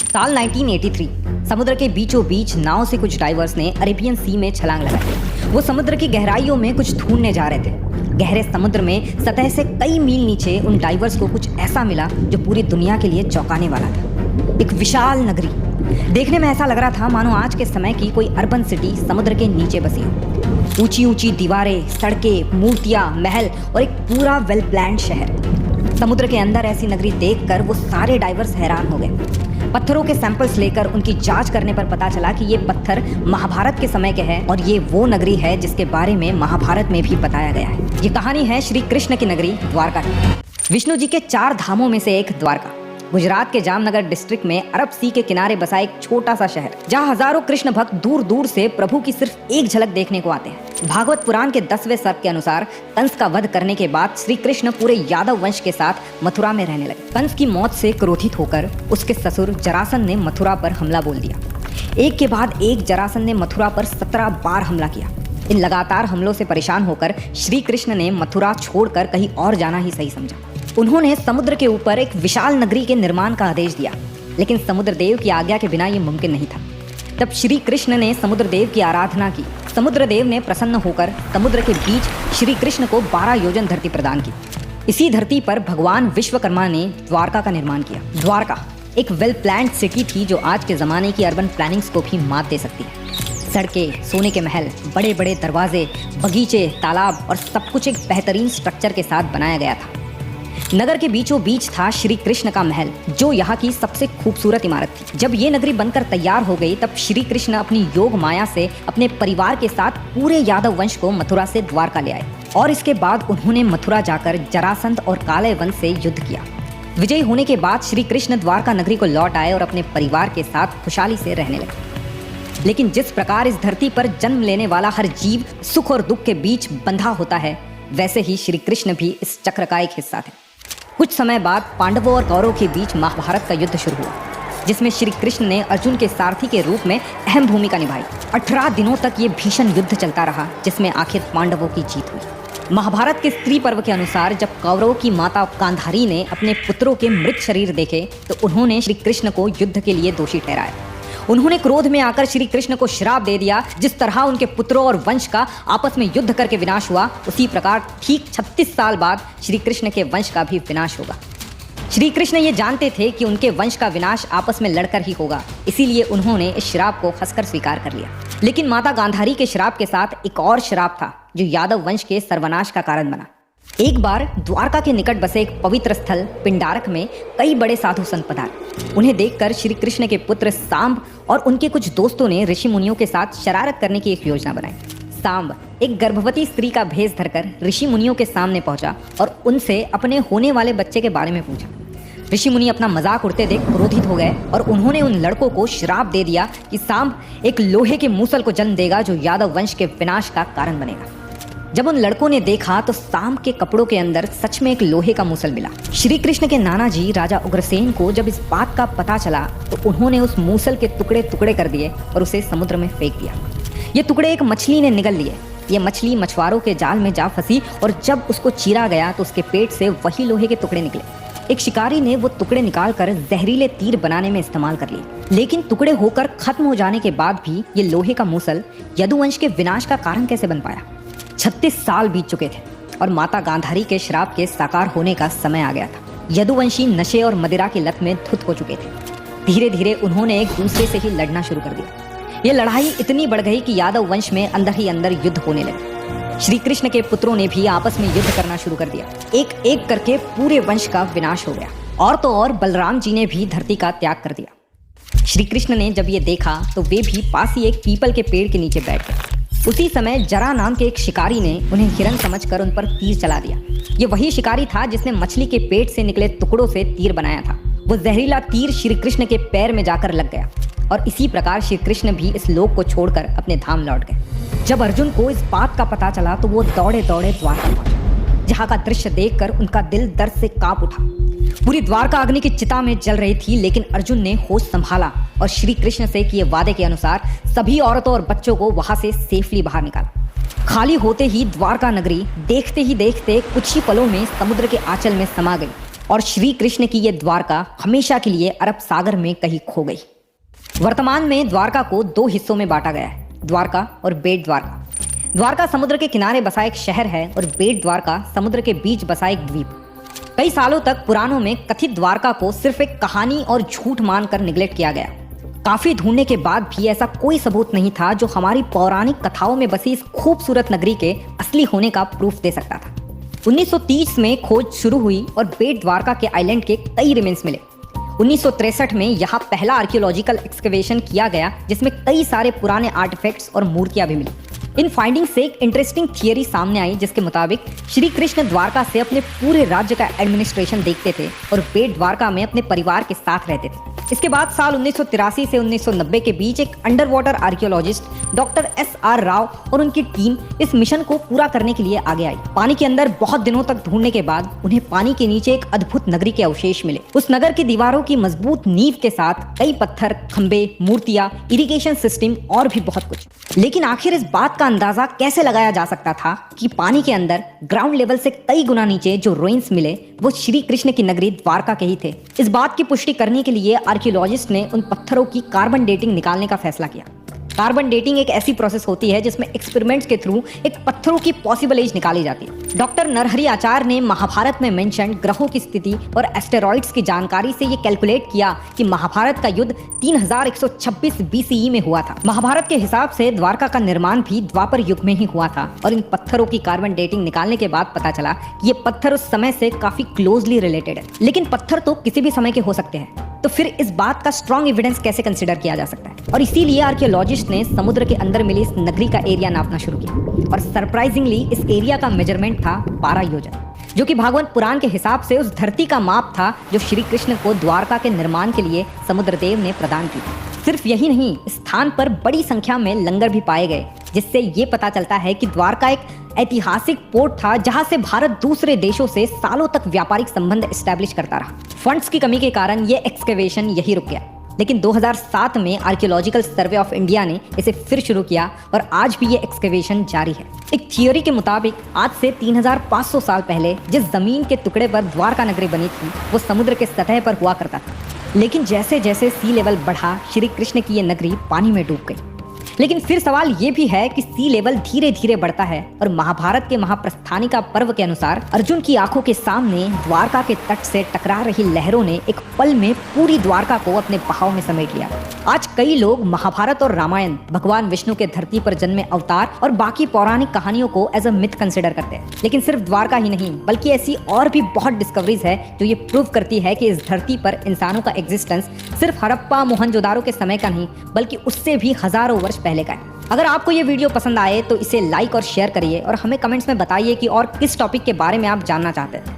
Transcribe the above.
साल 1983 समुद्र के बीचों बीच नाव से कुछ डाइवर्स ने अरेबियन सी में छलांग लगाई। वो समुद्र की गहराइयों में कुछ ढूंढने जा रहे थे। गहरे समुद्र में सतह से कई मील नीचे उन डाइवर्स को कुछ ऐसा मिला जो पूरी दुनिया के लिए चौंकाने वाला था। एक विशाल नगरी। देखने में ऐसा लग रहा था मानो आज के समय की कोई अर्बन सिटी समुद्र के नीचे बसी हो। ऊंची ऊंची दीवारें, सड़कें, मूर्तियां, महल और एक पूरा वेल प्लान्ड शहर। समुद्र के अंदर ऐसी नगरी देखकर वो सारे डाइवर्स हैरान हो गए। पत्थरों के सैंपल्स लेकर उनकी जांच करने पर पता चला कि ये पत्थर महाभारत के समय के हैं और ये वो नगरी है जिसके बारे में महाभारत में भी बताया गया है। ये कहानी है श्री कृष्ण की नगरी द्वारका की। विष्णु जी के 4 धामों में से एक द्वारका गुजरात के जामनगर डिस्ट्रिक्ट में अरब सी के किनारे बसा एक छोटा सा शहर, जहाँ हजारों कृष्ण भक्त दूर दूर से प्रभु की सिर्फ एक झलक देखने को आते हैं। भागवत पुराण के 10वें सर्ग के अनुसार कंस का वध करने के बाद श्री कृष्ण पूरे यादव वंश के साथ मथुरा में रहने लगे। कंस की मौत से क्रोधित होकर उसके ससुर जरासंध ने मथुरा पर हमला बोल दिया। एक के बाद एक जरासंध ने मथुरा पर 17 बार हमला किया। इन लगातार हमलों से परेशान होकर श्री कृष्ण ने मथुरा छोड़कर कहीं और जाना ही सही समझा। उन्होंने समुद्र के ऊपर एक विशाल नगरी के निर्माण का आदेश दिया, लेकिन समुद्र देव की आज्ञा के बिना ये मुमकिन नहीं था। तब श्री कृष्ण ने समुद्र देव की आराधना की। समुद्र देव ने प्रसन्न होकर समुद्र के बीच श्री कृष्ण को 12 योजन धरती प्रदान की। इसी धरती पर भगवान विश्वकर्मा ने द्वारका का निर्माण किया। द्वारका एक वेल प्लान्ड सिटी थी जो आज के जमाने की अर्बन प्लानिंग्स को भी मात दे सकती है। सड़कें, सोने के महल, बड़े बड़े दरवाजे, बगीचे, तालाब और सब कुछ एक बेहतरीन स्ट्रक्चर के साथ बनाया गया था। नगर के बीचों बीच था श्री कृष्ण का महल, जो यहाँ की सबसे खूबसूरत इमारत थी। जब ये नगरी बनकर तैयार हो गई तब श्री कृष्ण अपनी योग माया से अपने परिवार के साथ पूरे यादव वंश को मथुरा से द्वारका ले आए और इसके बाद उन्होंने मथुरा जाकर जरासंध और काले वंश से युद्ध किया। विजयी होने के बाद श्री कृष्ण द्वारका नगरी को लौट आए और अपने परिवार के साथ खुशहाली से रहने लगे। लेकिन जिस प्रकार इस धरती पर जन्म लेने वाला हर जीव सुख और दुख के बीच बंधा होता है, वैसे ही श्री कृष्ण भी इस चक्र का एक हिस्सा थे। कुछ समय बाद पांडवों और कौरवों के बीच महाभारत का युद्ध शुरू हुआ, जिसमें श्री कृष्ण ने अर्जुन के सारथी के रूप में अहम भूमिका निभाई। 18 दिनों तक ये भीषण युद्ध चलता रहा, जिसमें आखिर पांडवों की जीत हुई। महाभारत के स्त्री पर्व के अनुसार जब कौरवों की माता गांधारी ने अपने पुत्रों के मृत शरीर देखे तो उन्होंने श्री कृष्ण को युद्ध के लिए दोषी ठहराया। उन्होंने क्रोध में आकर श्री कृष्ण को श्राप दे दिया। जिस तरह उनके पुत्रों और वंश का आपस में युद्ध करके विनाश हुआ, उसी प्रकार ठीक 36 साल बाद श्री कृष्ण के वंश का भी विनाश होगा। श्री कृष्ण ये जानते थे कि उनके वंश का विनाश आपस में लड़कर ही होगा, इसीलिए उन्होंने इस श्राप को हंसकर स्वीकार कर लिया। लेकिन माता गांधारी के श्राप के साथ एक और श्राप था जो यादव वंश के सर्वनाश का कारण बना। एक बार द्वारका के निकट बसे एक पवित्र स्थल पिंडारक में कई बड़े साधु संत पधारे। उन्हें देखकर श्री कृष्ण के पुत्र सांब और उनके कुछ दोस्तों ने ऋषि मुनियों के साथ शरारत करने की एक योजना बनाई। सांब एक गर्भवती स्त्री का भेष धरकर ऋषि मुनियों के सामने पहुंचा और उनसे अपने होने वाले बच्चे के बारे में पूछा। ऋषि मुनि अपना मजाक उड़ते देख क्रोधित हो गए और उन्होंने उन लड़कों को श्राप दे दिया कि सांब एक लोहे के मूसल को जन्म देगा जो यादव वंश के विनाश का कारण बनेगा। जब उन लड़कों ने देखा तो सांब के कपड़ों के अंदर सच में एक लोहे का मूसल मिला। श्री कृष्ण के नाना जी राजा उग्रसेन को जब इस बात का पता चला तो उन्होंने उस मूसल के टुकड़े टुकड़े कर दिए और उसे समुद्र में फेंक दिया। ये टुकड़े एक मछली ने निगल लिए। ये मछली मछुआरों के जाल में जा फंसी और जब उसको चीरा गया तो उसके पेट से वही लोहे के टुकड़े निकले। एक शिकारी ने वो टुकड़े निकालकर जहरीले तीर बनाने में इस्तेमाल कर लिए। लेकिन टुकड़े होकर खत्म हो जाने के बाद भी ये लोहे का मूसल यदुवंश के विनाश का कारण कैसे बन पाया? 36 साल बीत चुके थे और माता गांधारी के श्राप के साकार होने का समय आ गया था। यदुवंशी नशे और मदिरा की लत में धुत हो चुके थे। धीरे धीरे उन्होंने एक दूसरे से ही लड़ना शुरू कर दिया। ये लड़ाई इतनी बढ़ गई कि यादव वंश में अंदर ही अंदर युद्ध होने लगे। श्री कृष्ण के पुत्रों ने भी आपस में युद्ध करना शुरू कर दिया। एक एक करके पूरे वंश का विनाश हो गया। और तो और बलराम जी ने भी धरती का त्याग कर दिया। श्री कृष्ण ने जब ये देखा तो वे भी पास ही एक पीपल के पेड़ के नीचे बैठ गए। उसी समय जरा नाम के एक शिकारी ने उन्हें हिरन समझकर उन पर तीर चला दिया। ये वही शिकारी था जिसने मछली के पेट से निकले टुकड़ों से तीर बनाया था। वो जहरीला तीर श्री कृष्ण के पैर में जाकर लग गया और इसी प्रकार श्री कृष्ण भी इस लोक को छोड़कर अपने धाम लौट गए। जब अर्जुन को इस बात का पता चला तो वो दौड़े दौड़े द्वारका पहुंचे, जहाँ का दृश्य देखकर उनका दिल दर्द से कांप उठा। पूरी द्वारका अग्नि की चिता में जल रही थी, लेकिन अर्जुन ने होश संभाला और श्री कृष्ण से किए वादे के अनुसार सभी औरतों और बच्चों को वहां से सेफली बाहर निकाला। खाली होते ही द्वारका नगरी देखते ही देखते कुछ ही पलों में समुद्र के आंचल में समा गई। और श्री कृष्ण की ये द्वारका हमेशा के लिए अरब सागर में कहीं खो गई। वर्तमान में द्वारका को 2 हिस्सों में बांटा गया है, द्वारका और बेट द्वारका। द्वारका समुद्र के किनारे बसा एक शहर है और बेट द्वारका समुद्र के बीच बसा एक द्वीप। कई सालों तक पुराणों में कथित द्वारका को सिर्फ एक कहानी और झूठ मानकर निगलेक्ट किया गया। काफी ढूंढने के बाद भी ऐसा कोई सबूत नहीं था जो हमारी पौराणिक कथाओं में बसी इस खूबसूरत नगरी के असली होने का प्रूफ दे सकता था। 1930 में खोज शुरू हुई और बेट द्वारका के आइलैंड के कई रिमेन्स मिले। 1963 में यहाँ पहला आर्कियोलॉजिकल एक्सकवेशन किया गया जिसमें कई सारे पुराने आर्टिफैक्ट्स और मूर्तियां भी मिली। इन फाइंडिंग्स से एक इंटरेस्टिंग थियरी सामने आई जिसके मुताबिक श्री कृष्ण द्वारका से अपने पूरे राज्य का एडमिनिस्ट्रेशन देखते थे और बेट द्वारका में अपने परिवार के साथ रहते थे। इसके बाद साल 1983 से 1990 के बीच एक under water archaeologist doctor SR Rao और उनकी टीम इस मिशन को पूरा करने के लिए आगे आई। पानी के अंदर बहुत दिनों तक ढूंढने के बाद उन्हें पानी के नीचे एक अद्भुत नगरी के अवशेष मिले। उस नगर की दीवारों की मजबूत नींव के साथ कई पत्थर, खंबे, मूर्तियां, इरिगेशन सिस्टम और भी बहुत कुछ। लेकिन आखिर इस बात का अंदाजा कैसे लगाया जा सकता था कि पानी के अंदर ग्राउंड लेवल से कई गुना नीचे जो रुइंस मिले वो श्री कृष्ण की नगरी द्वारका के ही थे। इस बात की पुष्टि करने के लिए आर्कियोलॉजिस्ट ने उन पत्थरों की कार्बन डेटिंग निकालने का फैसला किया। कार्बन डेटिंग एक ऐसी प्रोसेस होती है जिसमें एक्सपेरिमेंट्स के थ्रू एक पत्थरों की पॉसिबल एज निकाली जाती है। डॉक्टर नरहरि आचार्य ने महाभारत में मेंशन ग्रहों की स्थिति और एस्टेरॉइड्स की जानकारी से ये कैलकुलेट किया कि महाभारत का युद्ध 3126 BCE में हुआ था। महाभारत के हिसाब से द्वारका का निर्माण भी द्वापर युग में ही हुआ था और इन पत्थरों की कार्बन डेटिंग निकालने के बाद पता चला कि ये पत्थर उस समय से काफी क्लोजली रिलेटेड है। लेकिन पत्थर तो किसी भी समय के हो सकते हैं, तो फिर इस बात का स्ट्रॉन्ग एविडेंस कैसे कंसिडर किया जा सकता है? और इसीलिए आर्कियोलॉजिस्ट ने समुद्र के अंदर मिली इस नगरी का एरिया नापना शुरू किया और सरप्राइजिंगली इस एरिया का मेजरमेंट था 12 योजन, जो कि भागवत पुराण के हिसाब से उस धरती का माप था जो श्री कृष्ण को द्वारका के निर्माण के लिए समुद्रदेव ने प्रदान की। सिर्फ यही नहीं, इस स्थान पर बड़ी संख्या में लंगर भी पाए गए, जिससे ये पता चलता है कि द्वारका एक ऐतिहासिक पोर्ट था जहां से भारत दूसरे देशों से सालों तक व्यापारिक संबंध एस्टैब्लिश करता रहा। फंड्स की कमी के कारण ये एक्सकेवेशन यही रुक गया, लेकिन 2007 में आर्कियोलॉजिकल सर्वे ऑफ इंडिया ने इसे फिर शुरू किया और आज भी ये एक्सकेवेशन जारी है। एक थियोरी के मुताबिक आज से 3500 साल पहले जिस जमीन के टुकड़े पर द्वारका नगरी बनी थी वो समुद्र के सतह पर हुआ करता था, लेकिन जैसे जैसे सी लेवल बढ़ा श्री कृष्ण की ये नगरी पानी में डूब गई। लेकिन फिर सवाल ये भी है कि सी लेवल धीरे धीरे बढ़ता है और महाभारत के महाप्रस्थानिका पर्व के अनुसार अर्जुन की आंखों के सामने द्वारका के तट से टकरा रही लहरों ने एक पल में पूरी द्वारका को अपने बहाव में समेट लिया। आज कई लोग महाभारत और रामायण भगवान विष्णु के धरती पर जन्मे अवतार और बाकी पौराणिक कहानियों को एज अ मिथ कंसिडर करते हैं। लेकिन सिर्फ द्वारका ही नहीं बल्कि ऐसी और भी बहुत डिस्कवरीज है जो ये प्रूव करती है कि इस धरती पर इंसानों का एग्जिस्टेंस सिर्फ हड़प्पा मोहनजोदारो के समय का नहीं बल्कि उससे भी हजारों वर्ष पहले का है। अगर आपको ये वीडियो पसंद आए तो इसे लाइक और शेयर करिए और हमें कमेंट्स में बताइए कि और किस टॉपिक के बारे में आप जानना चाहते हैं।